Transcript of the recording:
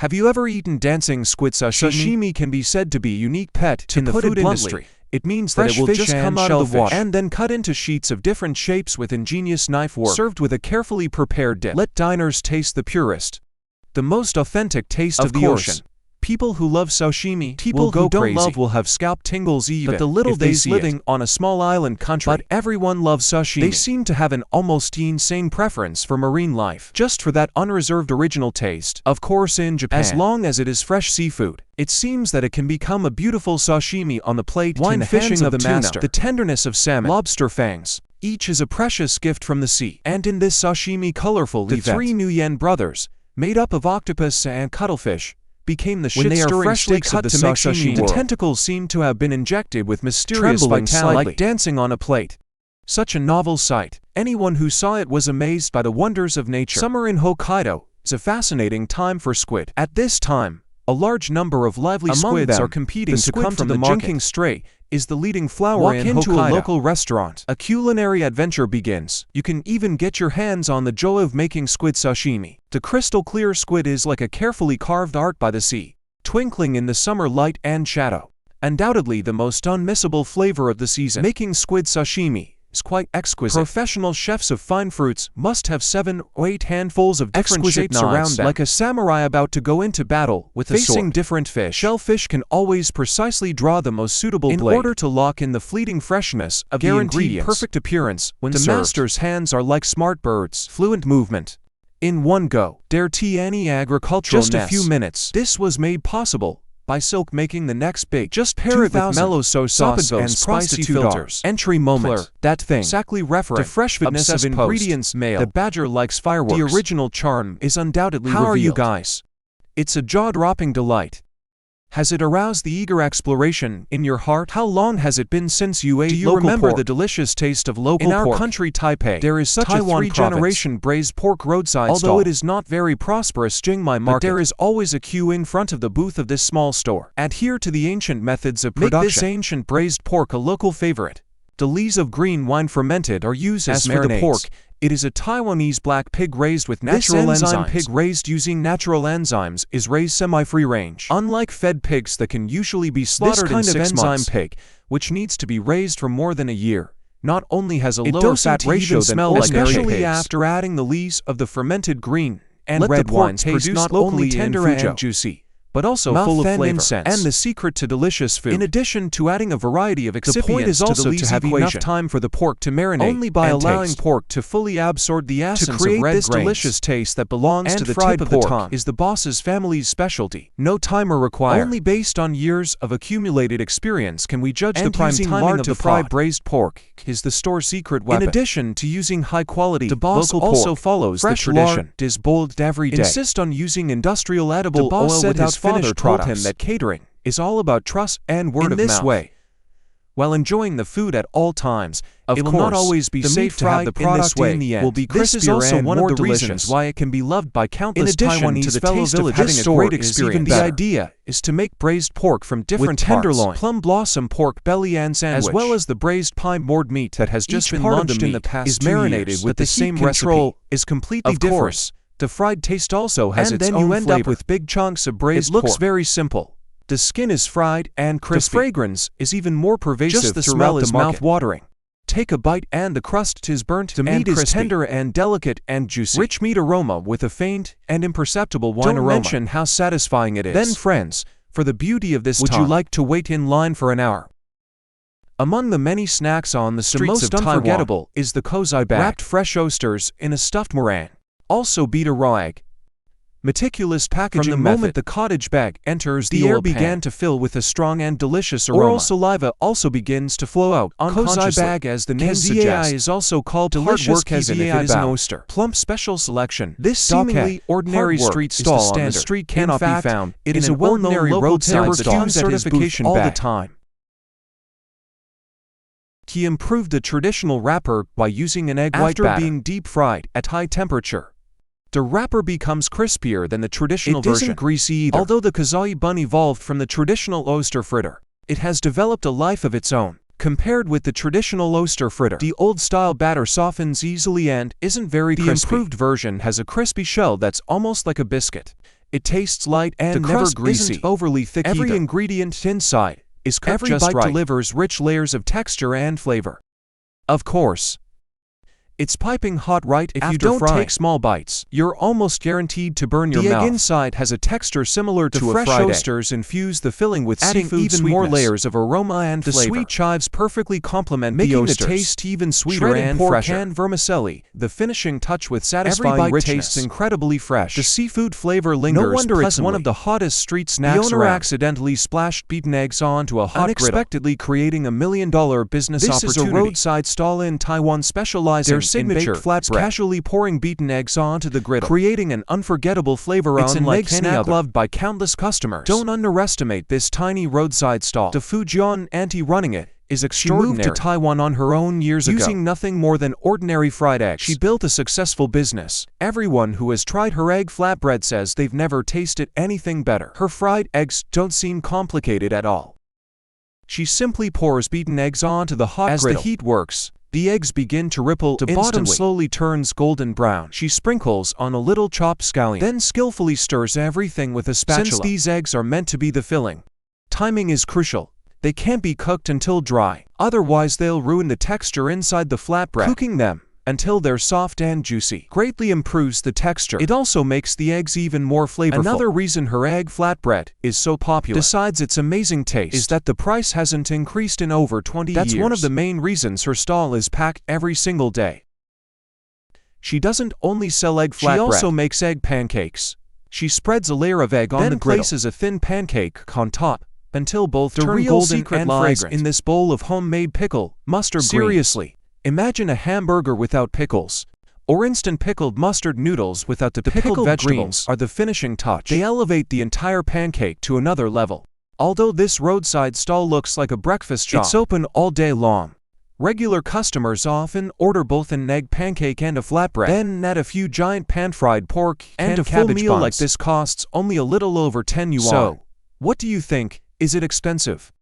Have you ever eaten dancing squid sashimi? Sashimi can be said to be a unique pet in the food industry. It means that it will just come out of the water and then cut into sheets of different shapes with ingenious knife work, served with a carefully prepared dip. Let diners taste the purest, the most authentic taste of the ocean. People who love sashimi will go crazy. Love will have scalp tingles even. But the little days living on a small island country. But everyone loves sashimi. They seem to have an almost insane preference for marine life, just for that unreserved original taste. Of course, in Japan, as long as it is fresh seafood, it seems that it can become a beautiful sashimi on the plate. Wine fishing of the master, the tenderness of salmon, lobster fangs. Each is a precious gift from the sea. And in this sashimi colorful event, the three Nguyen brothers, made up of octopus and cuttlefish, became the shit-stirring steaks of the sashimi. The tentacles seem to have been injected with mysterious vitality, like dancing on a plate. Such a novel sight. Anyone who saw it was amazed by the wonders of nature. Summer in Hokkaido is a fascinating time for squid. At this time, a large number of lively squids are competing to come from the market. Jinking stray is the leading flower in Hokkaido. Walk into a local restaurant. A culinary adventure begins. You can even get your hands on the joy of making squid sashimi. The crystal clear squid is like a carefully carved art by the sea, twinkling in the summer light and shadow. Undoubtedly the most unmissable flavor of the season. Making squid sashimi is quite exquisite. Professional chefs of fine fruits must have 7 or 8 handfuls of different shapes around them, like a samurai about to go into battle with a sword. Facing different fish, shellfish can always precisely draw the most suitable blade in order to lock in the fleeting freshness of the ingredients. Perfect appearance when served. The master's hands are like smart birds, fluent movement. In one go, der Tiani agricultural just a few minutes. This was made possible by silk making the next bake. Just pair it with mellow soy sauce and spicy filters. Entry moment. That thing. Exactly referent to fresh fitness of ingredients male. The badger likes fireworks. The original charm is undoubtedly revealed. How are you guys? It's a jaw-dropping delight. Has it aroused the eager exploration in your heart? How long has it been since you ate local pork? Do you remember the delicious taste of local pork? In our country, Taipei, there is such a 3-generation braised pork roadside stall. Although it is not very prosperous Jingmai market, but there is always a queue in front of the booth of this small store. Adhere to the ancient methods of production. Make this ancient braised pork a local favorite. The lees of green wine fermented are used as marinades. For the pork, it is a Taiwanese black pig raised with natural enzymes. This enzyme pig raised using natural enzymes is raised semi-free range. Unlike fed pigs that can usually be slaughtered in 6 months, this kind of enzyme pig, which needs to be raised for more than a year, not only has a lower fat ratio than ordinary pigs, especially after adding the lees of the fermented green and red wines produced not only tender and juicy, but also full of flavor, and the secret to delicious food. In addition to adding a variety of excipients, the point is also to have enough time for the pork to marinate. Only by allowing pork to fully absorb the essence of red grains. Delicious taste that belongs to the tip of the tongue is the boss's family's specialty. No timer required. Only based on years of accumulated experience can we judge the prime timing of the fried braised pork. Is the store's secret weapon. In addition to using high-quality, the boss also follows the tradition. Is boiled every day. Insist on using industrial edible oil without father told him that catering is all about trust and word of mouth. In this way, while enjoying the food at all times, it will not always be safe to have the product in the end. This is also one of the reasons why it can be loved by countless Taiwanese fellow villagers. Having a great experience. The idea is to make braised pork from different tenderloin, plum blossom pork belly and sandwich, as well as the braised pine board meat that has just been launched in the past 2 years. Is marinated with the same recipe. Is completely different. The fried taste also has its own flavor. And then you end up with big chunks of braised pork. It looks very simple. The skin is fried and crispy. The fragrance is even more pervasive. Just the smell is mouth-watering. Take a bite and the crust is burnt. The meat is tender and delicate and juicy. Rich meat aroma with a faint and imperceptible wine aroma. Don't mention how satisfying it is. Then friends, for the beauty of this would you like to wait in line for an hour? Among the many snacks on the streets of Taiwan, unforgettable is the kozai bag. Wrapped fresh oysters in a stuffed meringue. Also beta raw egg. Meticulous packaging. From the moment the cottage bag enters the air began to fill with a strong and delicious aroma. Oral saliva also begins to flow out unconsciously. Kozai bag, as the name suggests, is also called delicious as if it is an oyster. Plump special selection. This seemingly ordinary street stall on the street cannot be found. It is a well-known roadside stall certification all the time. He improved the traditional wrapper by using an egg white batter. After being deep-fried at high temperature, the wrapper becomes crispier than the traditional version. It isn't greasy either. Although the kozai bun evolved from the traditional oyster fritter, it has developed a life of its own. Compared with the traditional oyster fritter, the old-style batter softens easily and isn't very crispy. The improved version has a crispy shell that's almost like a biscuit. It tastes light and never greasy. Isn't overly thick either. Every ingredient inside is cooked just right. Every bite delivers rich layers of texture and flavor. Of course, it's piping hot right if you don't take small bites. You're almost guaranteed to burn your mouth. The egg inside has a texture similar to a fried egg. The fresh oysters infuse the filling with seafood even sweetness. More layers of aroma and flavor. The sweet chives perfectly complement the oysters, making the taste even sweeter. Shredded and pork fresher. And vermicelli, the finishing touch with satisfying every bite richness. Tastes incredibly fresh. The seafood flavor lingers. No wonder it's one of the hottest street snacks around. The owner accidentally splashed beaten eggs onto a hot unexpectedly griddle, creating $1 million business opportunity. This is a roadside stall in Taiwan specializing in baked flatbread, casually pouring beaten eggs onto the griddle, creating an unforgettable flavor unlike any other. Loved by countless customers. Don't underestimate this tiny roadside stall. The Fujian auntie running it is extraordinary. She moved to Taiwan on her own years ago. Using nothing more than ordinary fried eggs, she built a successful business. Everyone who has tried her egg flatbread says they've never tasted anything better. Her fried eggs don't seem complicated at all. She simply pours beaten eggs onto the hot griddle. As the heat works, the eggs begin to ripple. The bottom slowly turns golden brown. She sprinkles on a little chopped scallion, then skillfully stirs everything with a spatula. Since these eggs are meant to be the filling, timing is crucial. They can't be cooked until dry, otherwise they'll ruin the texture inside the flatbread. Cooking them until they're soft and juicy greatly improves the texture. It also makes the eggs even more flavorful. Another reason her egg flatbread is so popular, besides its amazing taste, is that the price hasn't increased in over 20 years. That's one of the main reasons her stall is packed every single day. She doesn't only sell egg flatbread, she also makes egg pancakes. She spreads a layer of egg on the griddle, then places a thin pancake on top until both turn golden and fragrant. In this bowl of homemade pickle, mustard greens. Seriously, imagine a hamburger without pickles, or instant pickled mustard noodles without the pickled vegetables are the finishing touch. They elevate the entire pancake to another level. Although this roadside stall looks like a breakfast shop, it's open all day long. Regular customers often order both an egg pancake and a flatbread, then add a few giant pan-fried pork and a full meal like this costs only a little over 10 yuan. So, what do you think? Is it expensive?